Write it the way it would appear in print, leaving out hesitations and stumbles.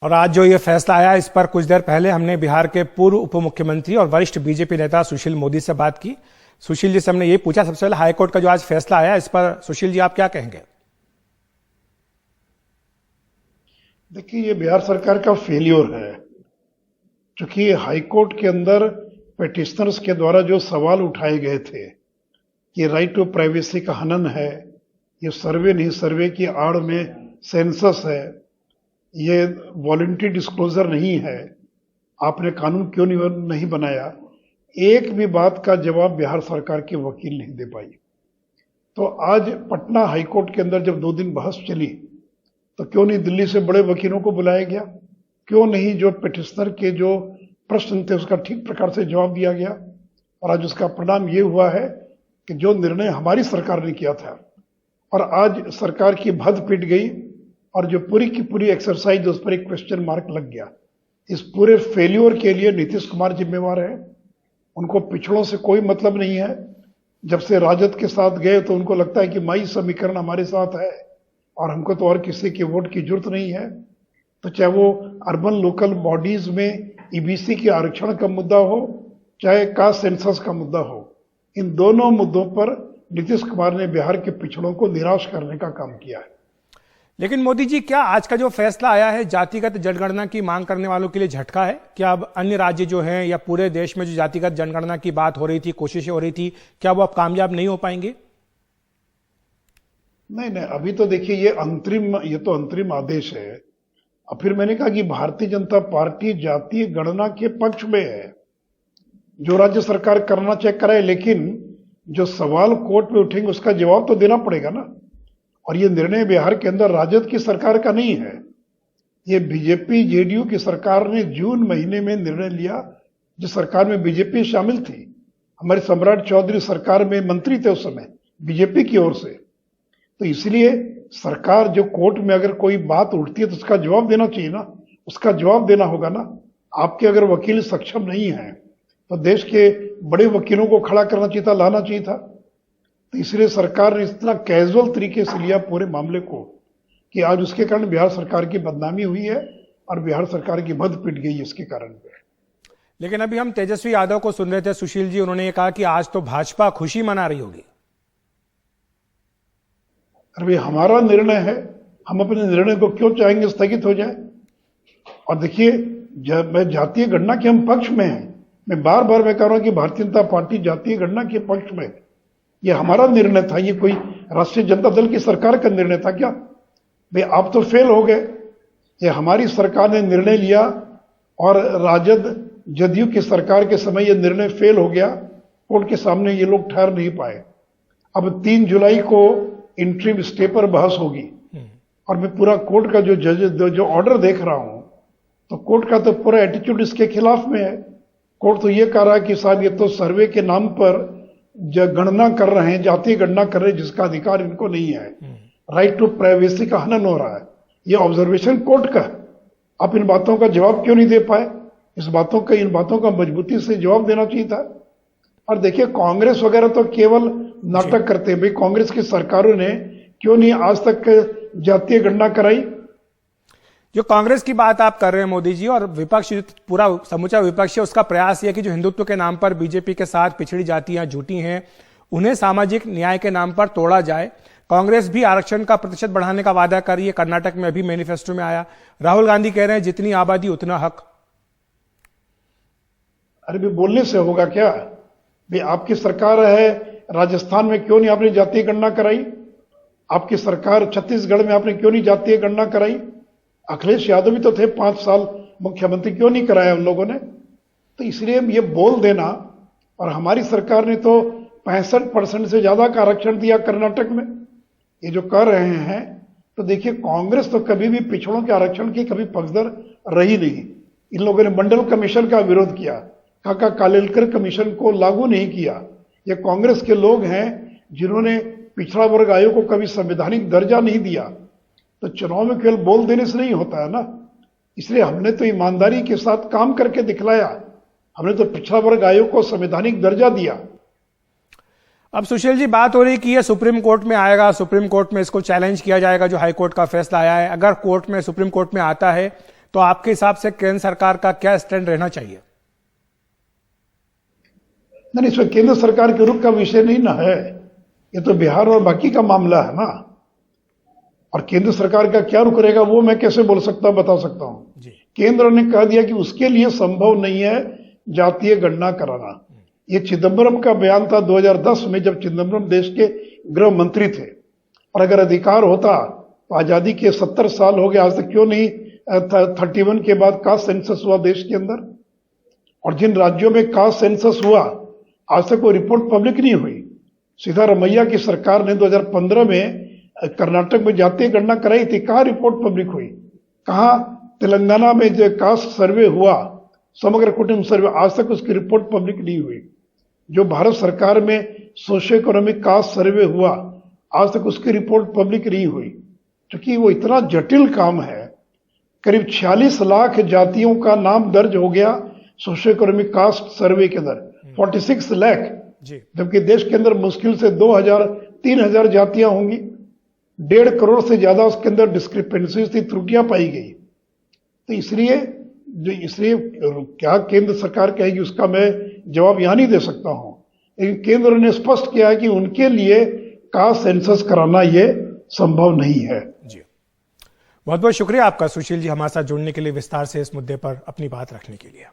और आज जो ये फैसला आया, इस पर कुछ देर पहले हमने बिहार के पूर्व उप मुख्यमंत्री और वरिष्ठ बीजेपी नेता सुशील मोदी से बात की। सुशील जी से हमने ये पूछा, सबसे पहले हाईकोर्ट का जो आज फैसला आया, इस पर सुशील जी आप क्या कहेंगे? देखिए, ये बिहार सरकार का फेलियर है, क्योंकि हाईकोर्ट के अंदर पेटिशनर्स के द्वारा जो सवाल उठाए गए थे कि राइट टू प्राइवेसी का हनन है, ये सर्वे नहीं सर्वे की आड़ में सेंसस है, ये वॉलंटरी डिस्क्लोजर नहीं है, आपने कानून क्यों नहीं बनाया, एक भी बात का जवाब बिहार सरकार के वकील नहीं दे पाई। तो आज पटना हाईकोर्ट के अंदर जब 2 दिन बहस चली, तो क्यों नहीं दिल्ली से बड़े वकीलों को बुलाया गया, क्यों नहीं जो पिटिशनर के जो प्रश्न थे उसका ठीक प्रकार से जवाब दिया गया। और आज उसका परिणाम ये हुआ है कि जो निर्णय हमारी सरकार ने किया था और आज सरकार की भद पिट गई और जो पूरी की पूरी एक्सरसाइज उस पर एक क्वेश्चन मार्क लग गया। इस पूरे फेल्योर के लिए नीतीश कुमार जिम्मेवार है। उनको पिछड़ों से कोई मतलब नहीं है। जब से राजद के साथ गए तो उनको लगता है कि माई समीकरण हमारे साथ है और हमको तो और किसी के वोट की जरूरत नहीं है। तो चाहे वो अर्बन लोकल बॉडीज में ईबीसी के आरक्षण का मुद्दा हो, चाहे कास्ट सेंसस का मुद्दा हो, इन दोनों मुद्दों पर नीतीश कुमार ने बिहार के पिछड़ों को निराश करने का काम किया है। लेकिन मोदी जी, क्या आज का जो फैसला आया है जातिगत जनगणना की मांग करने वालों के लिए झटका है? क्या अब अन्य राज्य जो हैं या पूरे देश में जो जातिगत जनगणना की बात हो रही थी, कोशिशें हो रही थी, क्या वो अब कामयाब नहीं हो पाएंगे? नहीं, अभी तो देखिए ये तो अंतरिम आदेश है। अब फिर मैंने कहा कि भारतीय जनता पार्टी जातीय गणना के पक्ष में है। जो राज्य सरकार करना चाहे कराए, लेकिन जो सवाल कोर्ट में उठेंगे उसका जवाब तो देना पड़ेगा ना। और ये निर्णय बिहार के अंदर राजद की सरकार का नहीं है, ये बीजेपी जेडीयू की सरकार ने जून महीने में निर्णय लिया, जिस सरकार में बीजेपी शामिल थी। हमारे सम्राट चौधरी सरकार में मंत्री थे उस समय बीजेपी की ओर से। तो इसलिए सरकार जो कोर्ट में अगर कोई बात उठती है तो उसका जवाब देना चाहिए ना, उसका जवाब देना होगा ना। आपके अगर वकील सक्षम नहीं है तो देश के बड़े वकीलों को खड़ा करना चाहिए था, लाना चाहिए था। तो इसलिए सरकार ने इतना कैजुअल तरीके से लिया पूरे मामले को कि आज उसके कारण बिहार सरकार की बदनामी हुई है और बिहार सरकार की भद पिट गई इसके कारण। लेकिन अभी हम तेजस्वी यादव को सुन रहे थे सुशील जी, उन्होंने ये कहा कि आज तो भाजपा खुशी मना रही होगी। अरे हमारा निर्णय है, हम अपने निर्णय को क्यों चाहेंगे स्थगित हो जाए? और देखिए, मैं जातीय गणना के हम पक्ष में हैं। मैं बार बार कह रहा हूं कि भारतीय जनता पार्टी जातीय गणना के पक्ष में। ये हमारा निर्णय था, ये कोई राष्ट्रीय जनता दल की सरकार का निर्णय था क्या? भाई आप तो फेल हो गए। ये हमारी सरकार ने निर्णय लिया और राजद जदयू की सरकार के समय ये निर्णय फेल हो गया। कोर्ट के सामने ये लोग ठहर नहीं पाए। अब 3 जुलाई को इंटरिम स्टे पर बहस होगी और मैं पूरा कोर्ट का जो ऑर्डर देख रहा हूं, तो कोर्ट का तो पूरा एटीट्यूड इसके खिलाफ में है। कोर्ट तो ये कह रहा है कि साहब ये तो सर्वे के नाम पर गणना कर रहे हैं, जातीय गणना कर रहे हैं, जिसका अधिकार इनको नहीं है। राइट टू प्राइवेसी का हनन हो रहा है, ये ऑब्जर्वेशन कोर्ट का। आप इन बातों का जवाब क्यों नहीं दे पाए? इन बातों का मजबूती से जवाब देना चाहिए था। और देखिए, कांग्रेस वगैरह तो केवल नाटक करते हैं। भाई कांग्रेस की सरकारों ने क्यों नहीं आज तक जातीय गणना कराई? जो कांग्रेस की बात आप कर रहे हैं मोदी जी, और विपक्ष, पूरा समूचा विपक्ष है, उसका प्रयास यह कि जो हिंदुत्व के नाम पर बीजेपी के साथ पिछड़ी जातियां जुटी हैं, उन्हें सामाजिक न्याय के नाम पर तोड़ा जाए। कांग्रेस भी आरक्षण का प्रतिशत बढ़ाने का वादा कर रही है, कर्नाटक में अभी मैनिफेस्टो में आया। राहुल गांधी कह रहे हैं जितनी आबादी उतना हक। अरे भी बोलने से होगा क्या? भाई आपकी सरकार है, राजस्थान में क्यों नहीं आपने जातीय गणना कराई? आपकी सरकार छत्तीसगढ़ में आपने क्यों नहीं जातीय गणना कराई? अखिलेश यादव भी तो थे 5 साल मुख्यमंत्री, क्यों नहीं कराया उन लोगों ने? तो इसलिए ये बोल देना। और हमारी सरकार ने तो 65% से ज्यादा का आरक्षण दिया कर्नाटक में। ये जो कर रहे हैं, तो देखिए कांग्रेस तो कभी भी पिछड़ों के आरक्षण की कभी पक्षधर रही नहीं। इन लोगों ने मंडल कमीशन का विरोध किया, काका कालेलकर कमीशन को लागू नहीं किया। ये कांग्रेस के लोग हैं जिन्होंने पिछड़ा वर्ग आयोग को कभी संवैधानिक दर्जा नहीं दिया। तो चुनाव में केवल बोल देने से नहीं होता है ना। इसलिए हमने तो ईमानदारी के साथ काम करके दिखलाया। हमने तो पिछड़ा वर्ग आयोग को संवैधानिक दर्जा दिया। अब सुशील जी, बात हो रही कि ये सुप्रीम कोर्ट में आएगा, सुप्रीम कोर्ट में इसको चैलेंज किया जाएगा जो हाई कोर्ट का फैसला आया है। अगर कोर्ट में, सुप्रीम कोर्ट में आता है तो आपके हिसाब से केंद्र सरकार का क्या स्टैंड रहना चाहिए? नहीं, इसमें केंद्र सरकार के रुख का विषय नहीं ना है, ये तो बिहार और बाकी का मामला है ना। और केंद्र सरकार का क्या रुख रहेगा वो मैं कैसे बोल सकता बता सकता हूं जी। केंद्र ने कह दिया कि उसके लिए संभव नहीं है जातीय गणना कराना। ये चिदम्बरम का बयान था 2010 में, जब चिदम्बरम देश के गृह मंत्री थे। और अगर अधिकार होता तो आजादी के 70 साल हो गए, आज तक क्यों नहीं 31 के बाद कास्ट सेंसस हुआ देश के अंदर। और जिन राज्यों में कास्ट सेंसस हुआ आज तक वो रिपोर्ट पब्लिक नहीं हुई। सिद्धारमैया की सरकार ने 2015 में कर्नाटक में जातीय गणना कराई थी, कहाँ रिपोर्ट पब्लिक हुई? कहाँ तेलंगाना में जो कास्ट सर्वे हुआ, समग्र कुटुंब सर्वे, आज तक उसकी रिपोर्ट पब्लिक नहीं हुई। जो भारत सरकार में सोशियो इकोनॉमिक कास्ट सर्वे हुआ आज तक उसकी रिपोर्ट पब्लिक नहीं हुई, क्योंकि वो इतना जटिल काम है। करीब 46 लाख जातियों का नाम दर्ज हो गया सोशियो इकोनॉमिक कास्ट सर्वे के अंदर, 46 लाख, जबकि देश के अंदर मुश्किल से 2000-3000 जातियां होंगी। 1.5 करोड़ से ज्यादा उसके अंदर डिस्क्रिपेंसीज थी, त्रुटियां पाई गई। तो इसलिए क्या केंद्र सरकार कहेगी उसका मैं जवाब यहां नहीं दे सकता हूं, लेकिन केंद्र ने स्पष्ट किया है कि उनके लिए कास्ट सेंसस कराना ये संभव नहीं है जी। बहुत बहुत शुक्रिया आपका सुशील जी, हमारे साथ जुड़ने के लिए, विस्तार से इस मुद्दे पर अपनी बात रखने के लिए।